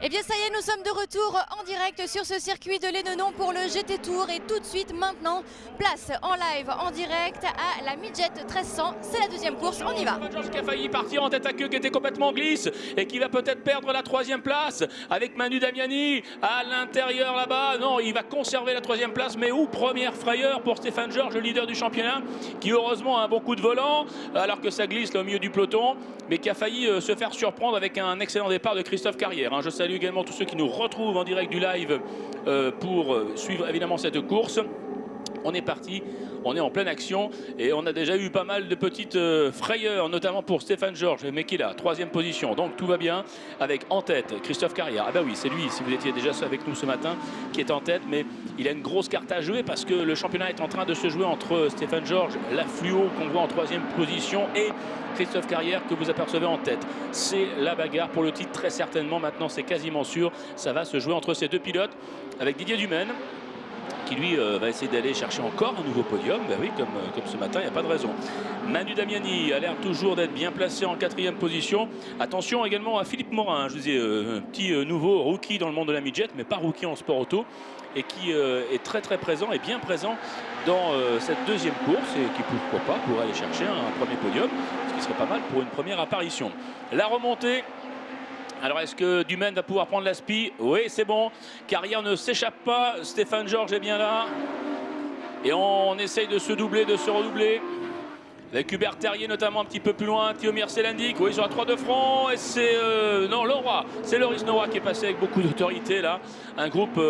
Eh bien ça y est, nous sommes de retour en direct sur ce circuit de Lénenon pour le GT Tour et tout de suite maintenant, place en live, en direct à la Midjet 1300, c'est la deuxième course, on y va. Georges qui a failli partir en tête à queue, qui était complètement glisse et qui va peut-être perdre la troisième place avec Manu Damiani à l'intérieur là-bas. Non, il va conserver la troisième place, mais où première frayeur pour Stéphane Georges, le leader du championnat, qui heureusement a un bon coup de volant alors que ça glisse là, au milieu du peloton, mais qui a failli se faire surprendre avec un excellent départ de Christophe Carrière. Je salue également tous ceux qui nous retrouvent en direct du live pour suivre évidemment cette course. On est parti, on est en pleine action et on a déjà eu pas mal de petites frayeurs, notamment pour Stéphane Georges, mais qui est là, troisième position. Donc tout va bien avec en tête Christophe Carrière. Ah bah oui, c'est lui, si vous étiez déjà avec nous ce matin, qui est en tête, mais il a une grosse carte à jouer parce que le championnat est en train de se jouer entre Stéphane Georges, la fluo qu'on voit en troisième position, et Christophe Carrière que vous apercevez en tête. C'est la bagarre pour le titre très certainement, maintenant c'est quasiment sûr. Ça va se jouer entre ces deux pilotes avec Didier Dumaine qui lui va essayer d'aller chercher encore un nouveau podium. Ben oui, comme ce matin, il n'y a pas de raison. Manu Damiani a l'air toujours d'être bien placé en quatrième position. Attention également à Philippe Morin, je vous disais, un petit nouveau rookie dans le monde de la midget, mais pas rookie en sport auto, et qui est très très présent et bien présent dans cette deuxième course et qui pourquoi pas pourrait aller chercher un premier podium, ce qui serait pas mal pour une première apparition. La remontée. Alors est-ce que Dumaine va pouvoir prendre la spi? Oui, c'est bon. Carrière ne s'échappe pas. Stéphane Georges est bien là. Et on essaye de se doubler, de se redoubler. Avec Hubert Terrier notamment un petit peu plus loin. Thiomir Selendik, oui, sur la 3 de front. Et c'est non, Leroy. C'est Loris Leroy qui est passé avec beaucoup d'autorité là. Un groupe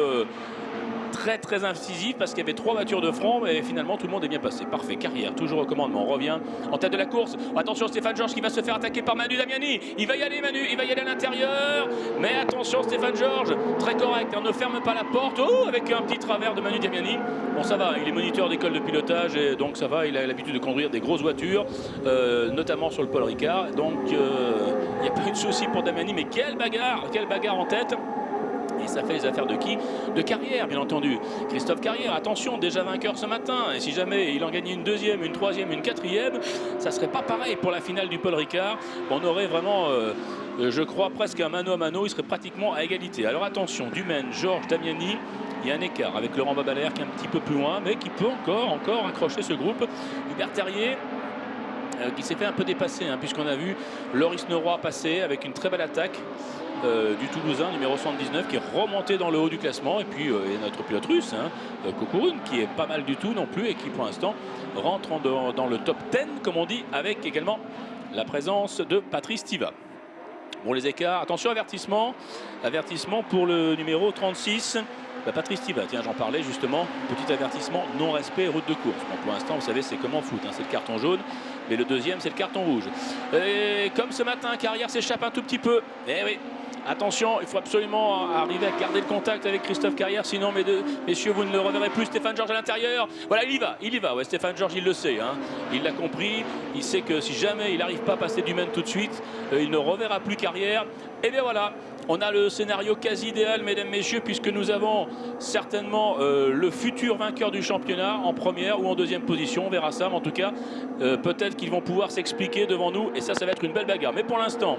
très très incisif parce qu'il y avait 3 voitures de front et finalement tout le monde est bien passé. Parfait, Carrière, toujours au commandement, on revient en tête de la course. Attention Stéphane Georges qui va se faire attaquer par Manu Damiani. Il va y aller Manu, il va y aller à l'intérieur. Mais attention Stéphane Georges, très correct, ne ferme pas la porte. Oh, avec un petit travers de Manu Damiani. Bon ça va, il est moniteur d'école de pilotage et donc ça va, il a l'habitude de conduire des grosses voitures, notamment sur le Paul Ricard. Donc il n'y a pas eu de souci pour Damiani, mais quelle bagarre en tête. Et ça fait les affaires de qui? De Carrière, bien entendu. Christophe Carrière, attention, déjà vainqueur ce matin. Et si jamais il en gagnait une deuxième, une troisième, une quatrième, ça serait pas pareil pour la finale du Paul Ricard. On aurait vraiment, je crois, presque un mano à mano. Il serait pratiquement à égalité. Alors attention, Dumaine, Georges, Damiani. Il y a un écart avec Laurent Babalère qui est un petit peu plus loin, mais qui peut encore accrocher ce groupe. Hubert Terrier, qui s'est fait un peu dépasser, hein, puisqu'on a vu Loris Leroy passer avec une très belle attaque. Du Toulousain numéro 79 qui est remonté dans le haut du classement, et puis il y a notre pilote russe, hein, Kokourun, qui est pas mal du tout non plus et qui pour l'instant rentre dans le top 10 comme on dit, avec également la présence de Patrice Tiva. Bon, les écarts, attention, avertissement pour le numéro 36. Patrice Tiva, tiens, j'en parlais justement, petit avertissement, non-respect, route de course. Bon, pour l'instant, vous savez, c'est comme en foot, hein, c'est le carton jaune, mais le deuxième, c'est le carton rouge. Et comme ce matin, Carrière s'échappe un tout petit peu. Eh oui, attention, il faut absolument arriver à garder le contact avec Christophe Carrière, sinon, messieurs, vous ne le reverrez plus. Stéphane Georges à l'intérieur. Voilà, il y va. Ouais, Stéphane Georges, il le sait, hein. Il l'a compris. Il sait que si jamais il n'arrive pas à passer Dumaine tout de suite, il ne reverra plus Carrière. Et bien voilà. On a le scénario quasi idéal, mesdames, messieurs, puisque nous avons certainement le futur vainqueur du championnat en première ou en deuxième position. On verra ça, mais en tout cas, peut-être qu'ils vont pouvoir s'expliquer devant nous. Et ça va être une belle bagarre. Mais pour l'instant,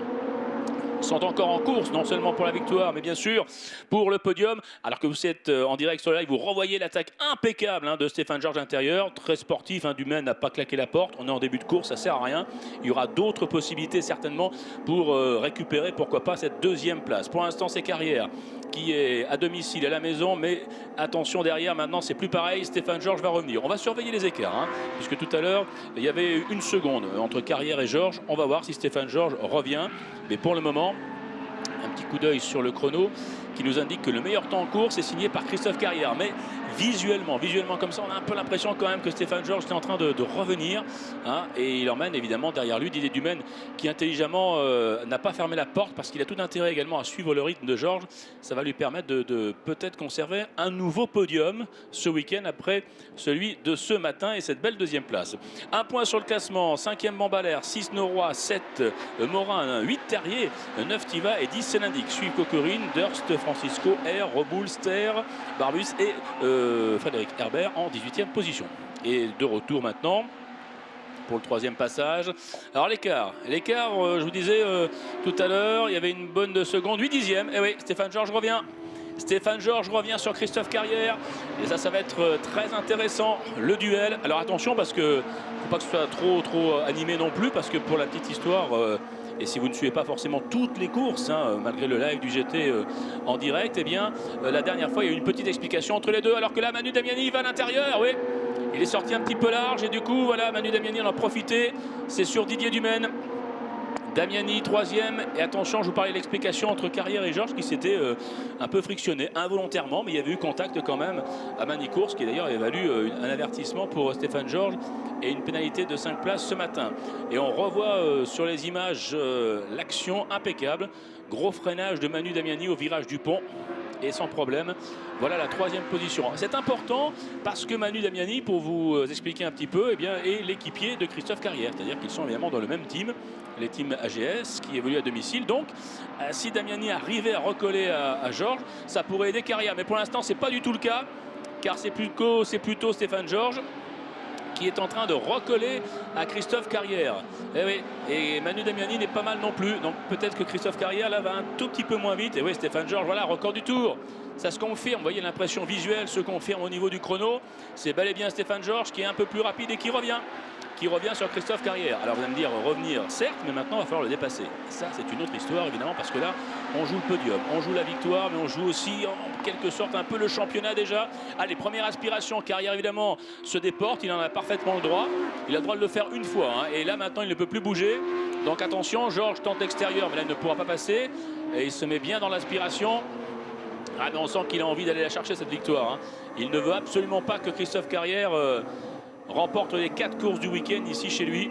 sont encore en course, non seulement pour la victoire, mais bien sûr pour le podium. Alors que vous êtes en direct sur le live, vous revoyez l'attaque impeccable, hein, de Stéphane Georges à l'intérieur, très sportif, hein, Dumaine n'a pas claqué la porte, on est en début de course, ça sert à rien. Il y aura d'autres possibilités certainement pour récupérer, pourquoi pas, cette deuxième place. Pour l'instant, c'est Carrière qui est à domicile à la maison, mais attention derrière, maintenant c'est plus pareil, Stéphane Georges va revenir. On va surveiller les écarts, hein, puisque tout à l'heure il y avait une seconde entre Carrière et Georges. On va voir si Stéphane Georges revient, mais pour le moment, un petit coup d'œil sur le chrono qui nous indique que le meilleur temps en course est signé par Christophe Carrière. Mais visuellement comme ça, on a un peu l'impression quand même que Stéphane Georges est en train de revenir, hein, et il emmène évidemment derrière lui Didier Dumaine qui intelligemment n'a pas fermé la porte parce qu'il a tout intérêt également à suivre le rythme de Georges. Ça va lui permettre de peut-être conserver un nouveau podium ce week-end après celui de ce matin et cette belle deuxième place. Un point sur le classement, 5e Bambalère, 6 Leroy, 7 Morin, 8 Terrier, 9 Tiva et 10 Selendik. Suivent Kokourun, Durst, Francisco, R, Roboul, Ster, Barbus et Frédéric Herbert en 18e position. Et de retour maintenant pour le troisième passage. Alors l'écart, je vous disais tout à l'heure, il y avait une bonne seconde, 8 dixièmes. Et oui, Stéphane Georges revient. Stéphane Georges revient sur Christophe Carrière. Et ça va être très intéressant, le duel. Alors attention, parce que ne faut pas que ce soit trop animé non plus, parce que pour la petite histoire, et si vous ne suivez pas forcément toutes les courses, hein, malgré le live du GT en direct, eh bien, la dernière fois, il y a eu une petite explication entre les deux, alors que là, Manu Damiani va à l'intérieur, oui. Il est sorti un petit peu large, et du coup, voilà, Manu Damiani en a profité. C'est sur Didier Dumaine. Damiani, troisième. Et attention, je vous parlais de l'explication entre Carrière et Georges qui s'était un peu frictionné, involontairement, mais il y avait eu contact quand même à Manicourt, ce qui d'ailleurs avait valu un avertissement pour Stéphane Georges et une pénalité de 5 places ce matin. Et on revoit sur les images l'action impeccable. Gros freinage de Manu Damiani au virage du pont. Et sans problème, voilà la troisième position. C'est important parce que Manu Damiani, pour vous expliquer un petit peu, eh bien, est l'équipier de Christophe Carrière. C'est-à-dire qu'ils sont évidemment dans le même team, les teams AGS, qui évoluent à domicile. Donc, si Damiani arrivait à recoller à Georges, ça pourrait aider Carrière. Mais pour l'instant, ce n'est pas du tout le cas, car c'est plutôt Stéphane Georges qui est en train de recoller à Christophe Carrière. Et oui, et Manu Damiani n'est pas mal non plus. Donc peut-être que Christophe Carrière là va un tout petit peu moins vite. Et oui, Stéphane Georges, voilà, record du tour. Ça se confirme, vous voyez, l'impression visuelle se confirme au niveau du chrono. C'est bel et bien Stéphane Georges qui est un peu plus rapide et qui revient sur Christophe Carrière. Alors vous allez me dire revenir, certes, mais maintenant il va falloir le dépasser. Et ça, c'est une autre histoire évidemment, parce que là, on joue le podium, on joue la victoire, mais on joue aussi en quelque sorte un peu le championnat déjà. Allez, première aspiration, Carrière évidemment se déporte, il en a parfaitement le droit. Il a le droit de le faire une fois, hein, et là maintenant il ne peut plus bouger. Donc attention, Georges tente l'extérieur, mais là il ne pourra pas passer. Et il se met bien dans l'aspiration. Ah, mais on sent qu'il a envie d'aller la chercher cette victoire, hein. Il ne veut absolument pas que Christophe Carrière remporte les 4 courses du week-end ici chez lui.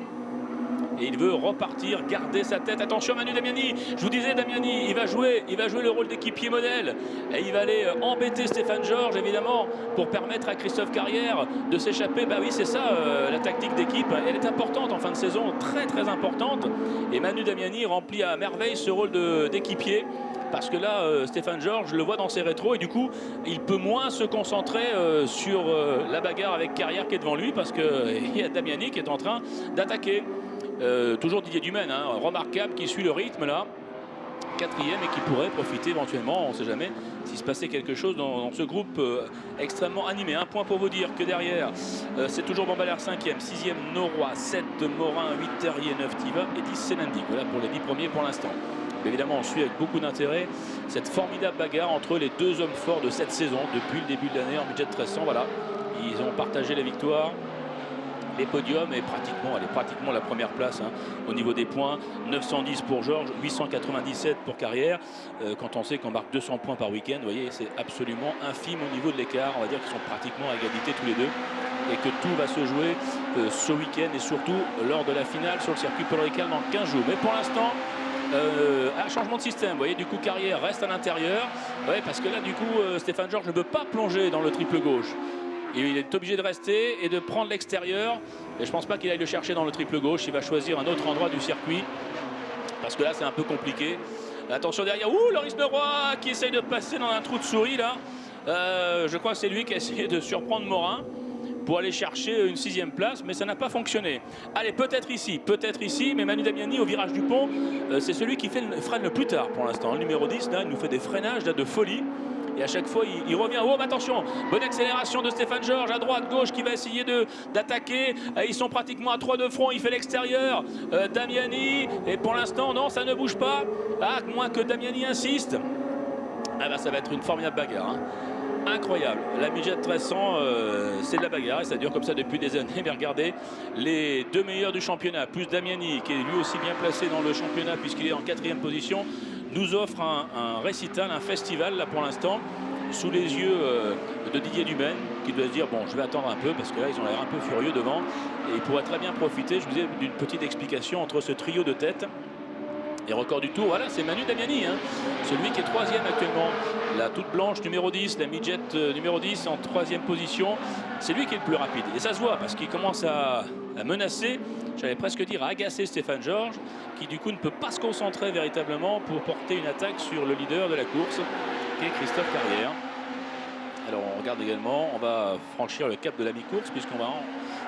Et il veut repartir, garder sa tête. Attention Manu Damiani, je vous disais Damiani, il va jouer le rôle d'équipier modèle. Et il va aller embêter Stéphane Georges évidemment pour permettre à Christophe Carrière de s'échapper. Bah oui, c'est ça la tactique d'équipe. Elle est importante en fin de saison, très importante. Et Manu Damiani remplit à merveille ce rôle d'équipier. Parce que là, Stéphane Georges, je le vois dans ses rétros et du coup, il peut moins se concentrer sur la bagarre avec Carrière qui est devant lui, parce qu'il y a Damiani qui est en train d'attaquer. Toujours Didier Dumaine, hein, remarquable, qui suit le rythme là. 4e et qui pourrait profiter éventuellement, on ne sait jamais, s'il se passait quelque chose dans ce groupe extrêmement animé. Un point pour vous dire que derrière, c'est toujours Bambalère 5e, 6e Noroy, 7 Morin, 8 Terrier, 9 Tiva et 10 Senandic. Voilà pour les 10 premiers pour l'instant. Évidemment, on suit avec beaucoup d'intérêt cette formidable bagarre entre les deux hommes forts de cette saison depuis le début de l'année en budget de 1300. Voilà, ils ont partagé les victoires, les podiums et pratiquement la première place, hein, au niveau des points. 910 pour Georges, 897 pour Carrière. Quand on sait qu'on marque 200 points par week-end, vous voyez, c'est absolument infime au niveau de l'écart. On va dire qu'ils sont pratiquement à égalité tous les deux et que tout va se jouer ce week-end et surtout lors de la finale sur le circuit Paul Ricard dans 15 jours. Mais pour l'instant, changement de système, vous voyez, du coup Carrière reste à l'intérieur, ouais, parce que là du coup Stéphane Georges ne peut pas plonger dans le triple gauche. Il est obligé de rester et de prendre l'extérieur, et je pense pas qu'il aille le chercher dans le triple gauche. Il va choisir un autre endroit du circuit parce que là c'est un peu compliqué. Attention derrière, Loris Noroy qui essaye de passer dans un trou de souris là. Je crois que c'est lui qui a essayé de surprendre Morin pour aller chercher une 6e place, mais ça n'a pas fonctionné. Allez, peut-être ici, mais Manu Damiani au virage du pont, c'est celui qui freine le plus tard pour l'instant. Le numéro 10, là, il nous fait des freinages là, de folie. Et à chaque fois, il revient. Oh, mais attention, bonne accélération de Stéphane Georges, à droite, gauche, qui va essayer d'attaquer. Ils sont pratiquement à 3 de front, il fait l'extérieur. Damiani, et pour l'instant, non, ça ne bouge pas. Ah, moins que Damiani insiste. Ah ben, ça va être une formidable bagarre, hein. Incroyable, la midget 1300, c'est de la bagarre et ça dure comme ça depuis des années. Mais regardez, les deux meilleurs du championnat, plus Damiani qui est lui aussi bien placé dans le championnat puisqu'il est en 4e position, nous offre un récital, un festival là pour l'instant, sous les yeux de Didier Dumaine, qui doit se dire bon, je vais attendre un peu parce que là ils ont l'air un peu furieux devant et il pourrait très bien profiter, je vous disais, d'une petite explication entre ce trio de tête. Et record du tour, voilà, c'est Manu Damiani, hein, celui qui est 3e actuellement. La toute blanche numéro 10, la midget numéro 10 en 3e position. C'est lui qui est le plus rapide. Et ça se voit parce qu'il commence à menacer, j'allais presque dire à agacer Stéphane Georges, qui du coup ne peut pas se concentrer véritablement pour porter une attaque sur le leader de la course, qui est Christophe Carrière. Alors on regarde également, on va franchir le cap de la mi-course puisqu'on va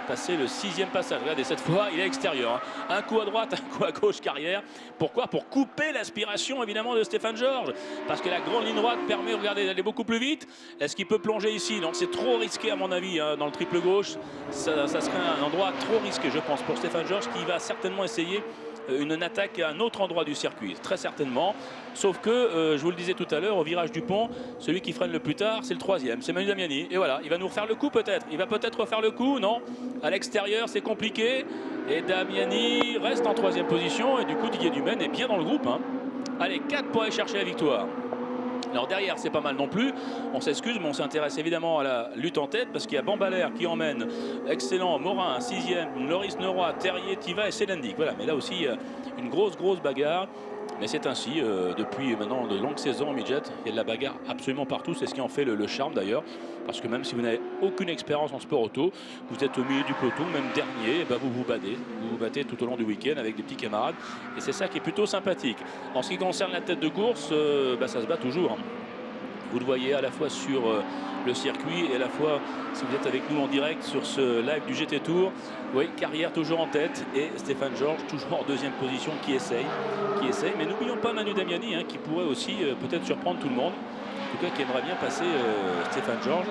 passer le 6e passage. Regardez, cette fois il est extérieur, hein. Un coup à droite, un coup à gauche, Carrière. Pourquoi? Pour couper l'aspiration évidemment de Stéphane Georges, parce que la grande ligne droite permet, regardez, d'aller beaucoup plus vite. Est-ce qu'il peut plonger ici? Non, c'est trop risqué à mon avis, hein, dans le triple gauche. Ça serait un endroit trop risqué je pense pour Stéphane Georges, qui va certainement essayer une attaque à un autre endroit du circuit, très certainement. Sauf que, je vous le disais tout à l'heure, au virage du pont, celui qui freine le plus tard, c'est le 3e, c'est Manu Damiani. Et voilà, il va nous refaire le coup peut-être. Il va peut-être refaire le coup, non? À l'extérieur, c'est compliqué. Et Damiani reste en 3e position. Et du coup, Didier Dumaine est bien dans le groupe, hein. Allez, 4 pour aller chercher la victoire. Alors derrière, c'est pas mal non plus. On s'excuse, mais on s'intéresse évidemment à la lutte en tête parce qu'il y a Bambalère qui emmène. Excellent, Morin, 6e, Loris Neroy, Terrier, Tiva et Selendik. Voilà, mais là aussi, une grosse bagarre. Mais c'est ainsi, depuis maintenant de longues saisons en midget, il y a de la bagarre absolument partout. C'est ce qui en fait le charme d'ailleurs. Parce que même si vous n'avez aucune expérience en sport auto, vous êtes au milieu du peloton, même dernier, et ben vous vous battez tout au long du week-end avec des petits camarades. Et c'est ça qui est plutôt sympathique. En ce qui concerne la tête de course, ça se bat toujours, hein. Vous le voyez à la fois sur le circuit et à la fois si vous êtes avec nous en direct sur ce live du GT Tour. Oui, Carrière toujours en tête et Stéphane Georges toujours en 2e position qui essaye. Mais n'oublions pas Manu Damiani, hein, qui pourrait aussi peut-être surprendre tout le monde. En tout cas qui aimerait bien passer Stéphane Georges.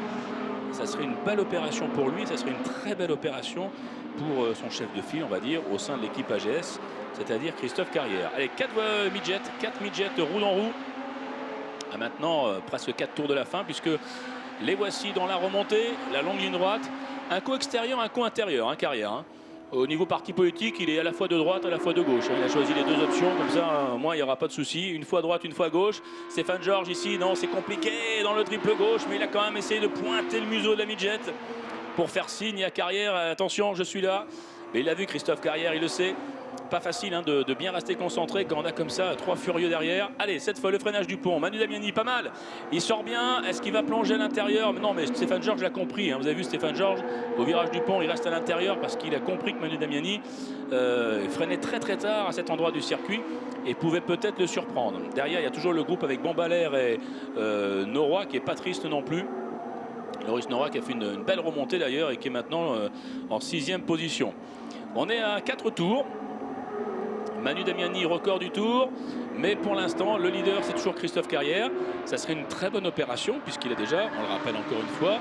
Ça serait une belle opération pour lui, ça serait une très belle opération pour son chef de file, on va dire, au sein de l'équipe AGS, c'est-à-dire Christophe Carrière. Allez, 4 midgets roue dans roue. À maintenant presque 4 tours de la fin, puisque les voici dans la remontée, la longue ligne droite, un coup extérieur, un coup intérieur, hein, Carrière, hein. Au niveau parti politique, il est à la fois de droite, à la fois de gauche, hein. Il a choisi les 2 options, comme ça, moi, il n'y aura pas de souci. Une fois à droite, une fois à gauche. Stéphane Georges ici, non, c'est compliqué dans le triple gauche, mais il a quand même essayé de pointer le museau de la midget pour faire signe à Carrière, attention, je suis là. Mais il a vu Christophe Carrière, il le sait. Pas facile, hein, de bien rester concentré quand on a comme ça 3 furieux derrière. Allez, cette fois le freinage du pont. Manu Damiani, pas mal. Il sort bien. Est-ce qu'il va plonger à l'intérieur? Non, mais Stéphane Georges l'a compris, hein. Vous avez vu Stéphane Georges au virage du pont, il reste à l'intérieur parce qu'il a compris que Manu Damiani freinait très tard à cet endroit du circuit et pouvait peut-être le surprendre. Derrière, il y a toujours le groupe avec Bambalère et Neroy qui est pas triste non plus. Loris Neroy qui a fait une belle remontée d'ailleurs et qui est maintenant en 6e position. On est à 4 tours. Manu Damiani, record du tour, mais pour l'instant, le leader, c'est toujours Christophe Carrière. Ça serait une très bonne opération, puisqu'il a déjà, on le rappelle encore une fois,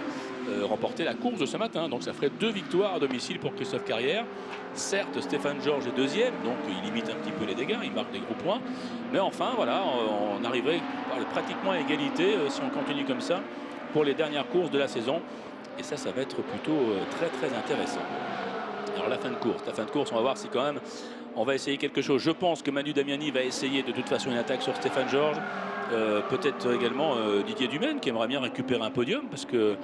remporté la course de ce matin. Donc ça ferait 2 victoires à domicile pour Christophe Carrière. Certes, Stéphane Georges est 2e, donc il limite un petit peu les dégâts, il marque des gros points. Mais enfin, voilà, on arriverait pratiquement à égalité si on continue comme ça pour les dernières courses de la saison. Et ça va être plutôt très intéressant. Alors la fin de course, on va voir si quand même on va essayer quelque chose. Je pense que Manu Damiani va essayer de toute façon une attaque sur Stéphane Georges. Peut-être également Didier Dumaine qui aimerait bien récupérer un podium parce que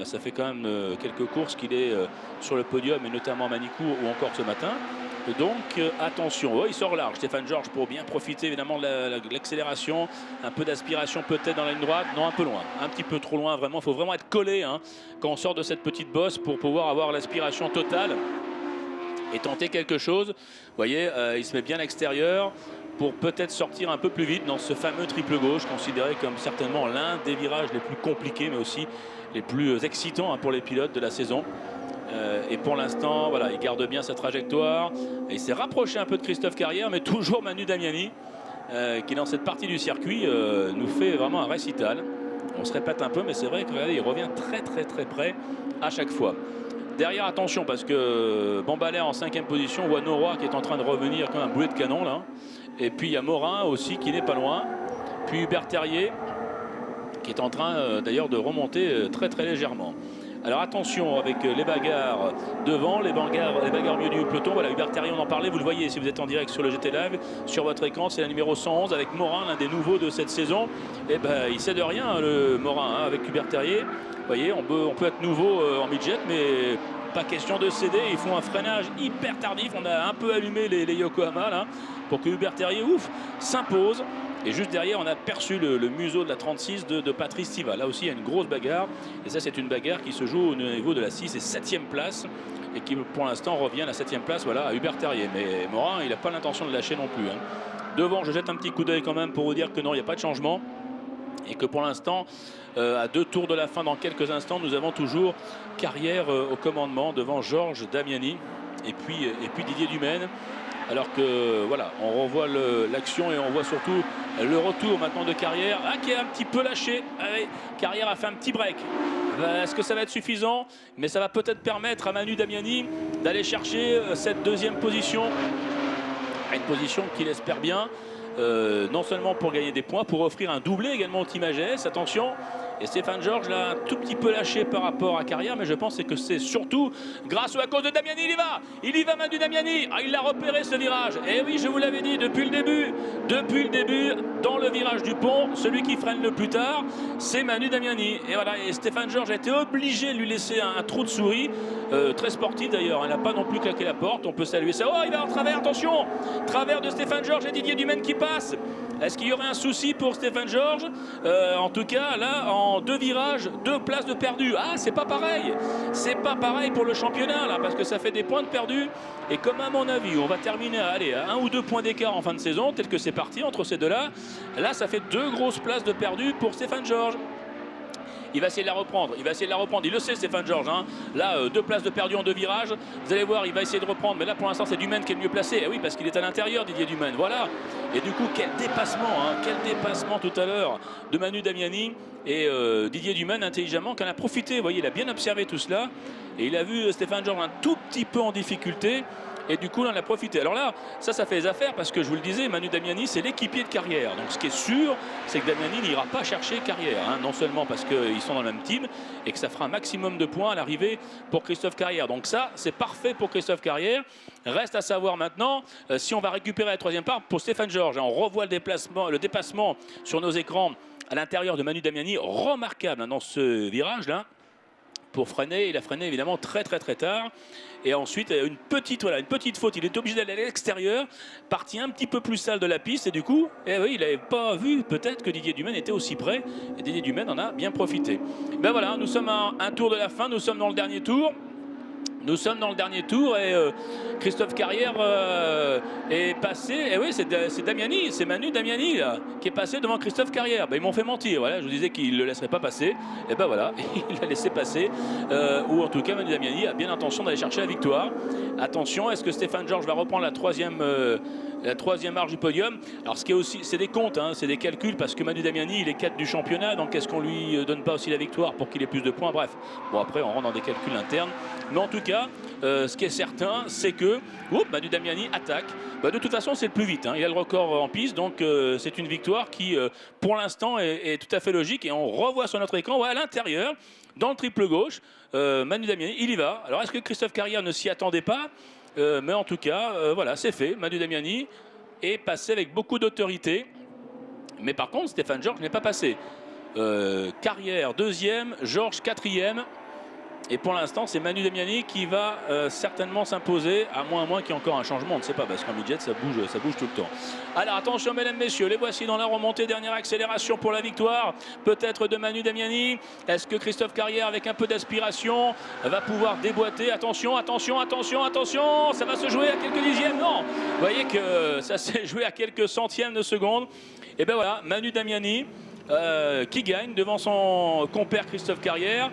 ça fait quand même quelques courses qu'il est sur le podium et notamment à Manicourt ou encore ce matin. Donc attention, il sort large Stéphane Georges pour bien profiter évidemment de l'accélération, un peu d'aspiration peut-être dans la ligne droite, non un peu loin, un petit peu trop loin vraiment, il faut vraiment être collé, hein, quand on sort de cette petite bosse pour pouvoir avoir l'aspiration totale et tenter quelque chose. Vous voyez, il se met bien à l'extérieur pour peut-être sortir un peu plus vite dans ce fameux triple gauche, considéré comme certainement l'un des virages les plus compliqués, mais aussi les plus excitants, hein, pour les pilotes de la saison. Et pour l'instant, voilà, il garde bien sa trajectoire. Et il s'est rapproché un peu de Christophe Carrière, mais toujours Manu Damiani, qui dans cette partie du circuit nous fait vraiment un récital. On se répète un peu, mais c'est vrai qu'il revient très près à chaque fois. Derrière, attention, parce que Bambalère en 5e position, on voit Neroy qui est en train de revenir comme un boulet de canon là. Et puis il y a Morin aussi qui n'est pas loin. Puis Hubert Terrier qui est en train d'ailleurs de remonter très légèrement. Alors attention avec les bagarres devant, les bagarres au milieu du peloton. Voilà, Hubert Terrier, on en parlait, vous le voyez si vous êtes en direct sur le GT Live. Sur votre écran, c'est la numéro 111 avec Morin, l'un des nouveaux de cette saison. Et ben il cède rien, hein, le Morin, hein, avec Hubert Terrier. Vous voyez, on peut être nouveau en midget, mais pas question de céder. Ils font un freinage hyper tardif. On a un peu allumé les Yokohama là, pour que Hubert Terrier, s'impose. Et juste derrière, on a perçu le museau de la 36 de Patrice Tiva. Là aussi, il y a une grosse bagarre. Et ça, c'est une bagarre qui se joue au niveau de la 6 et 7e place. Et qui, pour l'instant, revient à la 7e place, voilà, à Hubert Terrier. Mais Morin, il n'a pas l'intention de lâcher non plus, hein. Devant, je jette un petit coup d'œil quand même pour vous dire que non, il n'y a pas de changement. Et que pour l'instant, à 2 tours de la fin, dans quelques instants, nous avons toujours Carrière au commandement devant Georges Damiani et puis Didier Dumaine. Alors que voilà, on revoit l'action et on voit surtout le retour maintenant de Carrière, qui est un petit peu lâché. Allez, Carrière a fait un petit break. Est-ce que ça va être suffisant? Mais ça va peut-être permettre à Manu Damiani d'aller chercher cette deuxième position. Une position qu'il espère bien, non seulement pour gagner des points, pour offrir un doublé également au Team AGS. Attention, et Stéphane Georges l'a un tout petit peu lâché par rapport à Carrière, mais je pense que c'est surtout grâce ou à cause de Damiani. Il y va Manu Damiani. Il l'a repéré ce virage. Et oui, je vous l'avais dit depuis le début, dans le virage du pont, celui qui freine le plus tard, c'est Manu Damiani. Et voilà, et Stéphane Georges a été obligé de lui laisser un trou de souris, très sportif d'ailleurs. Il n'a pas non plus claqué la porte. On peut saluer ça. Oh, il va en travers, attention, travers de Stéphane Georges et Didier Dumaine qui passe. Est-ce qu'il y aurait un souci pour Stéphane Georges? En tout cas, là, en 2 virages, 2 places de perdu. C'est pas pareil. C'est pas pareil pour le championnat, là, parce que ça fait des points de perdu. Et comme à mon avis, on va terminer à 1 ou 2 points d'écart en fin de saison, tel que c'est parti entre ces deux-là. Là, ça fait 2 grosses places de perdu pour Stéphane Georges. Il va essayer de la reprendre, il le sait Stéphane Georges, Là, 2 places de perdu en 2 virages, vous allez voir, il va essayer de reprendre, mais là pour l'instant c'est Dumaine qui est le mieux placé. Et oui, parce qu'il est à l'intérieur, Didier Dumaine, voilà. Et du coup, quel dépassement tout à l'heure de Manu Damiani. Et Didier Dumaine, intelligemment, qui en a profité, vous voyez, il a bien observé tout cela, et il a vu Stéphane Georges un tout petit peu en difficulté. Et du coup, on en a profité. Alors là, ça fait les affaires parce que je vous le disais, Manu Damiani, c'est l'équipier de Carrière. Donc ce qui est sûr, c'est que Damiani n'ira pas chercher Carrière. Non seulement parce qu'ils sont dans le même team et que ça fera un maximum de points à l'arrivée pour Christophe Carrière. Donc ça, c'est parfait pour Christophe Carrière. Reste à savoir maintenant si on va récupérer la 3e part pour Stéphane Georges. On revoit le dépassement sur nos écrans à l'intérieur de Manu Damiani. Remarquable dans ce virage-là. Pour freiner, il a freiné évidemment très tard. Et ensuite, une petite faute. Il est obligé d'aller à l'extérieur, partie un petit peu plus sale de la piste. Et du coup, oui, il n'avait pas vu peut-être que Didier Dumaine était aussi près. Et Didier Dumaine en a bien profité. Ben voilà, nous sommes à un tour de la fin. Nous sommes dans le dernier tour. Et Christophe Carrière est passé. Et oui, c'est Damiani, c'est Manu Damiani là, qui est passé devant Christophe Carrière. Ils m'ont fait mentir. Voilà, je vous disais qu'il ne le laisserait pas passer. Et ben voilà, il l'a laissé passer. Ou en tout cas, Manu Damiani a bien l'intention d'aller chercher la victoire. Attention, est-ce que Stéphane Georges va reprendre la troisième marche du podium? Alors ce qui est aussi, c'est des comptes, c'est des calculs, parce que Manu Damiani, il est 4 du championnat. Donc est-ce qu'on lui donne pas aussi la victoire pour qu'il ait plus de points? Bref, bon, après on rentre dans des calculs internes. Mais en tout cas, ce qui est certain, c'est que Manu Damiani attaque. De toute façon, c'est le plus vite. Il a le record en piste, donc c'est une victoire qui, pour l'instant, est tout à fait logique. Et on revoit sur notre écran, à l'intérieur, dans le triple gauche, Manu Damiani, il y va. Alors, est-ce que Christophe Carrière ne s'y attendait pas? Mais en tout cas, voilà, c'est fait. Manu Damiani est passé avec beaucoup d'autorité. Mais par contre, Stéphane Georges n'est pas passé. Carrière 2e, Georges 4e. Et pour l'instant, c'est Manu Damiani qui va certainement s'imposer, à moins qu'il y ait encore un changement. On ne sait pas, parce qu'en midget, ça bouge tout le temps. Alors attention, mesdames, messieurs, les voici dans la remontée. Dernière accélération pour la victoire, peut-être de Manu Damiani. Est-ce que Christophe Carrière, avec un peu d'aspiration, va pouvoir déboîter? Attention, ça va se jouer à quelques dixièmes. Non, vous voyez que ça s'est joué à quelques centièmes de seconde. Et bien voilà, Manu Damiani qui gagne devant son compère Christophe Carrière,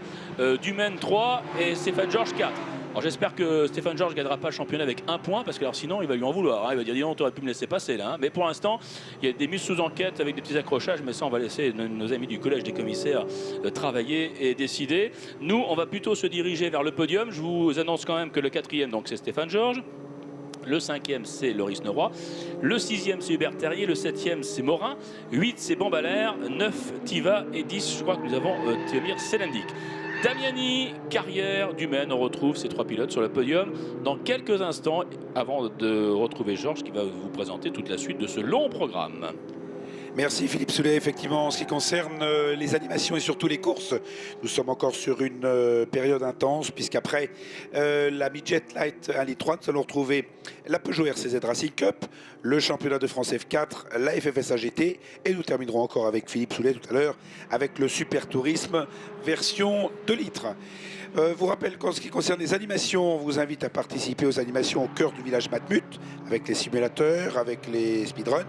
Dumaine 3 et Stéphane Georges 4. Alors j'espère que Stéphane Georges ne gagnera pas le championnat avec 1 point, parce que alors sinon il va lui en vouloir. Il va dire dis donc, tu aurais pu me laisser passer là. Mais pour l'instant, il y a des mises sous enquête avec des petits accrochages, mais ça on va laisser nos amis du collège des commissaires travailler et décider. Nous, on va plutôt se diriger vers le podium. Je vous annonce quand même que le 4e, donc c'est Stéphane Georges. Le 5e, c'est Loris Neuroy. Le 6e, c'est Hubert Terrier. Le 7e, c'est Morin. 8, c'est Bambalère. 9, Tiva. Et 10, je crois que nous avons Théomir Selendik. Damiani, Carrière, Dumaine, on retrouve ces 3 pilotes sur le podium dans quelques instants, avant de retrouver Georges qui va vous présenter toute la suite de ce long programme. Merci Philippe Soulet. Effectivement, en ce qui concerne les animations et surtout les courses, nous sommes encore sur une période intense, puisqu'après la Midget Light Rally 3, nous allons retrouver la Peugeot RCZ Racing Cup, le championnat de France F4, la FFS AGT, et nous terminerons encore avec Philippe Soulet tout à l'heure avec le Super Tourisme version 2 litres. Vous rappelle qu'en ce qui concerne les animations, on vous invite à participer aux animations au cœur du village Matmut, avec les simulateurs, avec les speedruns,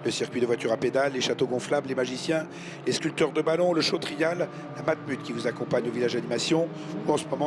le circuit de voitures à pédales, les châteaux gonflables, les magiciens, les sculpteurs de ballons, le show trial, la Matmut qui vous accompagne au village d'animation, ou en ce moment